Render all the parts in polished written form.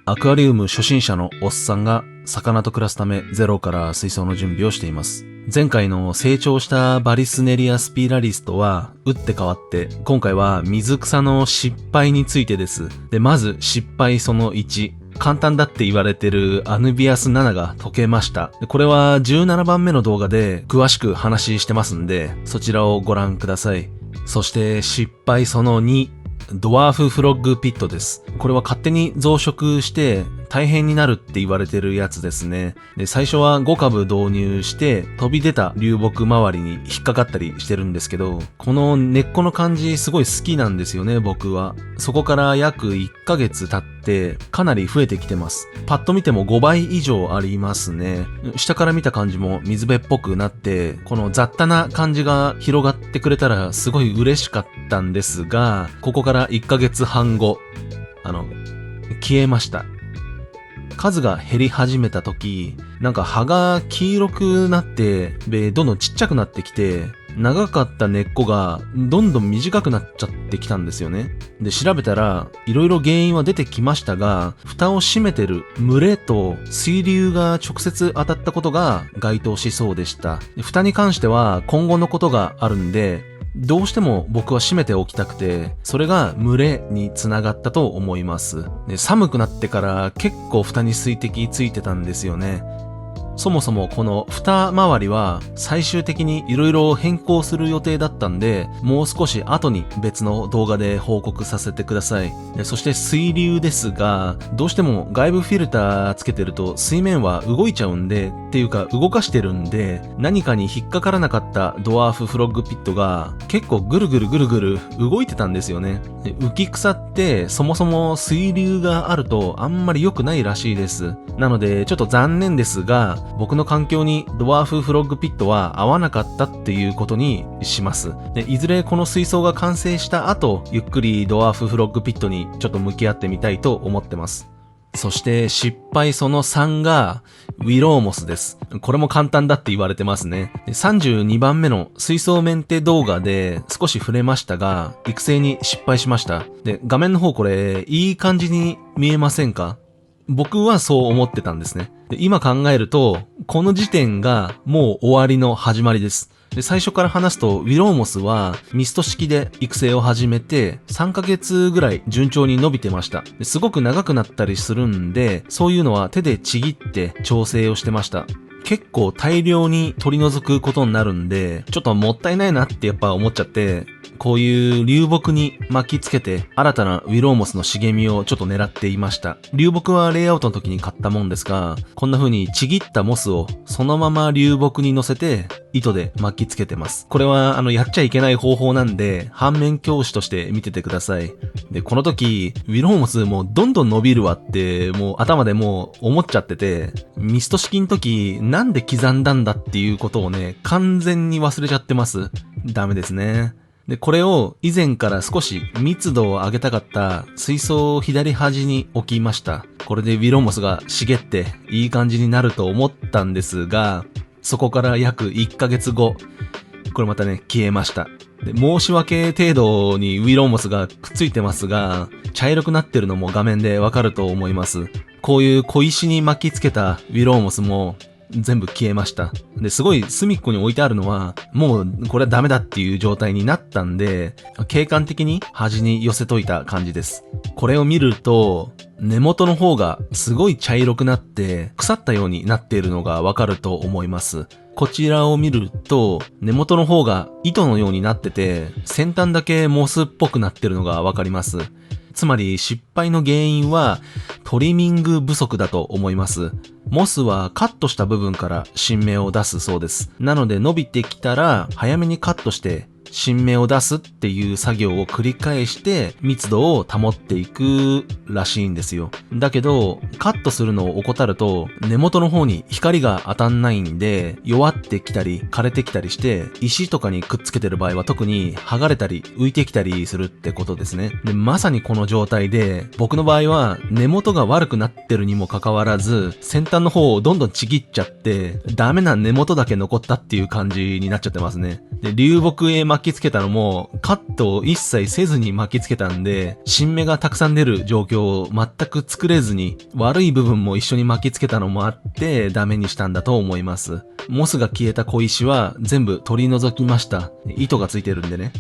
アクアリウム初心者のおっさんが魚と暮らすためゼロから水槽の準備をしています。前回の成長したバリスネリアスピラリスとは打って変わって今回は水草の失敗についてです。で、まず失敗その1。簡単だって言われてるアヌビアス7が解けました。これは17番目の動画で詳しく話してますんで、そちらをご覧ください。そして失敗その2。ドワーフフロッグピットです。これは勝手に増殖して大変になるって言われてるやつですね。で、最初は5株導入して飛び出た流木周りに引っかかったりしてるんですけど、この根っこの感じすごい好きなんですよね、僕は。そこから約1ヶ月経ってかなり増えてきてます。パッと見ても5倍以上ありますね。下から見た感じも水辺っぽくなって、この雑多な感じが広がってくれたらすごい嬉しかったんですが、ここから1ヶ月半後、消えました。数が減り始めた時、なんか葉が黄色くなって、どんどんちっちゃくなってきて、長かった根っこがどんどん短くなっちゃってきたんですよね。で、調べたらいろいろ原因は出てきましたが、蓋を閉めてる蒸れと水流が直接当たったことが該当しそうでした。蓋に関しては今後のことがあるんで、どうしても僕は閉めておきたくて、それが群れにつながったと思います。で、寒くなってから結構蓋に水滴ついてたんですよね。そもそもこの蓋周りは最終的に色々変更する予定だったんで、もう少し後に別の動画で報告させてください。そして水流ですが、どうしても外部フィルターつけてると水面は動いちゃうんで、っていうか動かしてるんで、何かに引っかからなかったドワーフフロッグピットが結構ぐるぐるぐるぐる動いてたんですよね。浮き草ってそもそも水流があるとあんまり良くないらしいです。なのでちょっと残念ですが、僕の環境にドワーフフロッグピットは合わなかったっていうことにします。で、いずれこの水槽が完成した後、ゆっくりドワーフフロッグピットにちょっと向き合ってみたいと思ってます。そして失敗その3がウィローモスです。これも簡単だって言われてますね。32番目の水槽メンテ動画で少し触れましたが、育成に失敗しました。で、画面の方これいい感じに見えませんか？僕はそう思ってたんですね。で、今考えると、この時点がもう終わりの始まりです。で、最初から話すと、ウィローモスはミスト式で育成を始めて、3ヶ月ぐらい順調に伸びてました。すごく長くなったりするんで、そういうのは手でちぎって調整をしてました。結構大量に取り除くことになるんで、ちょっともったいないなってやっぱ思っちゃって、こういう流木に巻きつけて新たなウィローモスの茂みをちょっと狙っていました。流木はレイアウトの時に買ったもんですが、こんな風にちぎったモスをそのまま流木に乗せて糸で巻きつけてます。これはやっちゃいけない方法なんで、反面教師として見ててください。で、この時、ウィローモスもうどんどん伸びるわって、もう頭でもう思っちゃってて、ミスト式の時、なんで刻んだんだっていうことをね、完全に忘れちゃってます。ダメですね。で、これを以前から少し密度を上げたかった水槽を左端に置きました。これでウィローモスが茂っていい感じになると思ったんですが、そこから約1ヶ月後、これまたね、消えました。で、申し訳程度にウィローモスがくっついてますが、茶色くなってるのも画面でわかると思います。こういう小石に巻きつけたウィローモスも全部消えました。で、すごい隅っこに置いてあるのは、もうこれはダメだっていう状態になったんで、景観的に端に寄せといた感じです。これを見ると、根元の方がすごい茶色くなって腐ったようになっているのがわかると思います。こちらを見ると、根元の方が糸のようになってて、先端だけモスっぽくなってるのがわかります。つまり失敗の原因はトリミング不足だと思います。モスはカットした部分から新芽を出すそうです。なので伸びてきたら早めにカットして新芽を出すっていう作業を繰り返して密度を保っていくらしいんですよ。だけどカットするのを怠ると根元の方に光が当たんないんで弱ってきたり枯れてきたりして石とかにくっつけてる場合は特に剥がれたり浮いてきたりするってことですね。で、まさにこの状態で僕の場合は根元が悪くなってるにもかかわらず先端の方をどんどんちぎっちゃってダメな根元だけ残ったっていう感じになっちゃってますね。で、流木へ巻巻きつけたのもカットを一切せずに巻きつけたんで、新芽がたくさん出る状況を全く作れずに、悪い部分も一緒に巻きつけたのもあってダメにしたんだと思います。モスが消えた小石は全部取り除きました。糸がついてるんでね。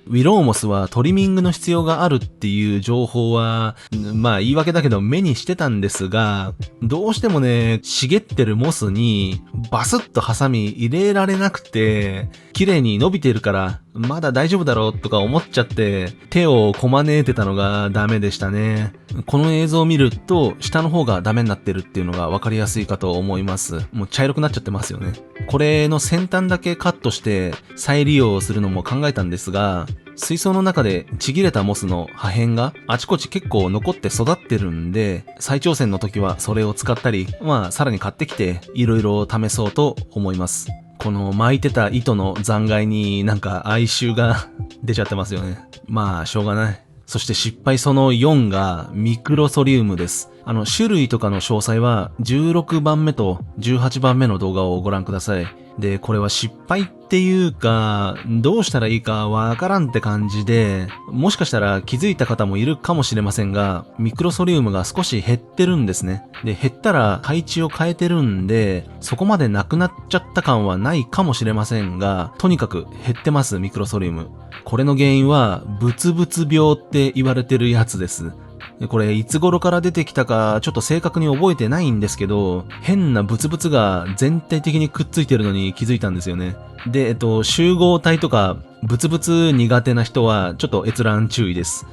ウィローモスはトリミングの必要があるっていう情報は、まあ言い訳だけど目にしてたんですが、どうしてもね、茂ってるモスにバスッとハサミ入れられなくて、綺麗に伸びてるからまだ大丈夫だろうとか思っちゃって手をこまねいてたのがダメでしたね。この映像を見ると下の方がダメになってるっていうのがわかりやすいかと思います。もう茶色くなっちゃってますよね。これの先端だけカットして再利用するのも考えたんですが、水槽の中でちぎれたモスの破片があちこち結構残って育ってるんで、再挑戦の時はそれを使ったり、さらに買ってきていろいろ試そうと思います。この巻いてた糸の残骸になんか哀愁が出ちゃってますよね。まあしょうがない。そして失敗その4がミクロソリウムです。種類とかの詳細は16番目と18番目の動画をご覧ください。で、これは失敗っていうか、どうしたらいいかわからんって感じで、もしかしたら気づいた方もいるかもしれませんが、ミクロソリウムが少し減ってるんですね。で、減ったら配置を変えてるんで、そこまでなくなっちゃった感はないかもしれませんが、とにかく減ってます、ミクロソリウム。これの原因は、ブツブツ病って言われてるやつです。これいつ頃から出てきたかちょっと正確に覚えてないんですけど、変なブツブツが全体的にくっついてるのに気づいたんですよね。で、集合体とかブツブツ苦手な人はちょっと閲覧注意です。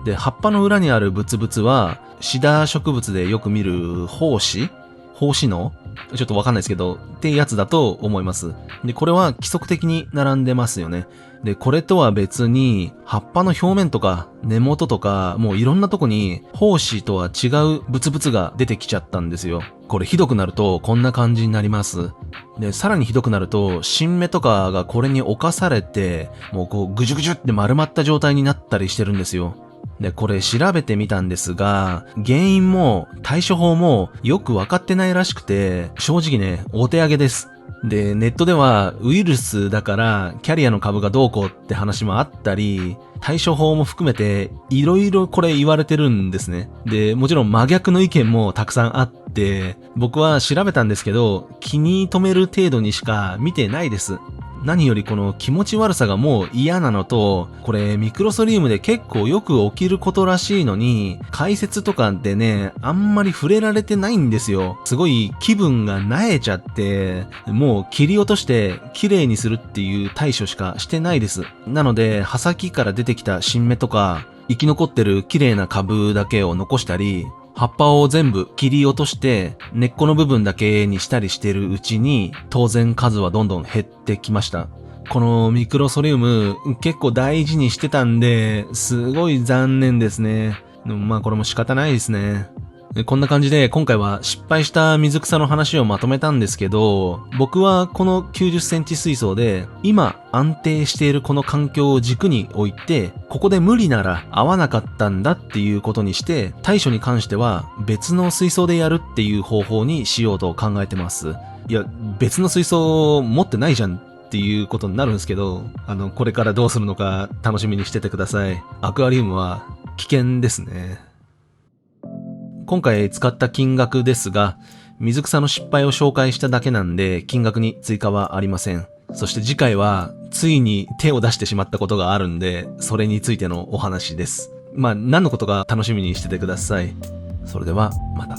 で、葉っぱの裏にあるブツブツはシダ植物でよく見る胞子のちょっとわかんないですけど、ってやつだと思います。で、これは規則的に並んでますよね。で、これとは別に、葉っぱの表面とか根元とか、もういろんなとこに胞子とは違うブツブツが出てきちゃったんですよ。これひどくなるとこんな感じになります。で、さらにひどくなると、新芽とかがこれに侵されて、もうこうぐじゅぐじゅって丸まった状態になったりしてるんですよ。で、これ調べてみたんですが、原因も対処法もよくわかってないらしくて、正直ね、お手上げです。で、ネットではウイルスだからキャリアの株がどうこうって話もあったり、対処法も含めていろいろこれ言われてるんですね。で、もちろん真逆の意見もたくさんあって、僕は調べたんですけど、気に留める程度にしか見てないです。何よりこの気持ち悪さがもう嫌なのと、これミクロソリウムで結構よく起きることらしいのに、解説とかでね、あんまり触れられてないんですよ。すごい気分が萎えちゃって、もう切り落として綺麗にするっていう対処しかしてないです。なので、葉先から出てきた新芽とか、生き残ってる綺麗な株だけを残したり、葉っぱを全部切り落として根っこの部分だけにしたりしてるうちに当然数はどんどん減ってきました。このミクロソリウム結構大事にしてたんですごい残念ですね。でもこれも仕方ないですね。こんな感じで今回は失敗した水草の話をまとめたんですけど、僕はこの90センチ水槽で今安定しているこの環境を軸に置いて、ここで無理なら合わなかったんだっていうことにして、対処に関しては別の水槽でやるっていう方法にしようと考えてます。いや、別の水槽持ってないじゃんっていうことになるんですけど、これからどうするのか楽しみにしててください。アクアリウムは危険ですね。今回使った金額ですが、水草の失敗を紹介しただけなんで、金額に追加はありません。そして次回は、ついに手を出してしまったことがあるんで、それについてのお話です。何のことか楽しみにしててください。それでは、また。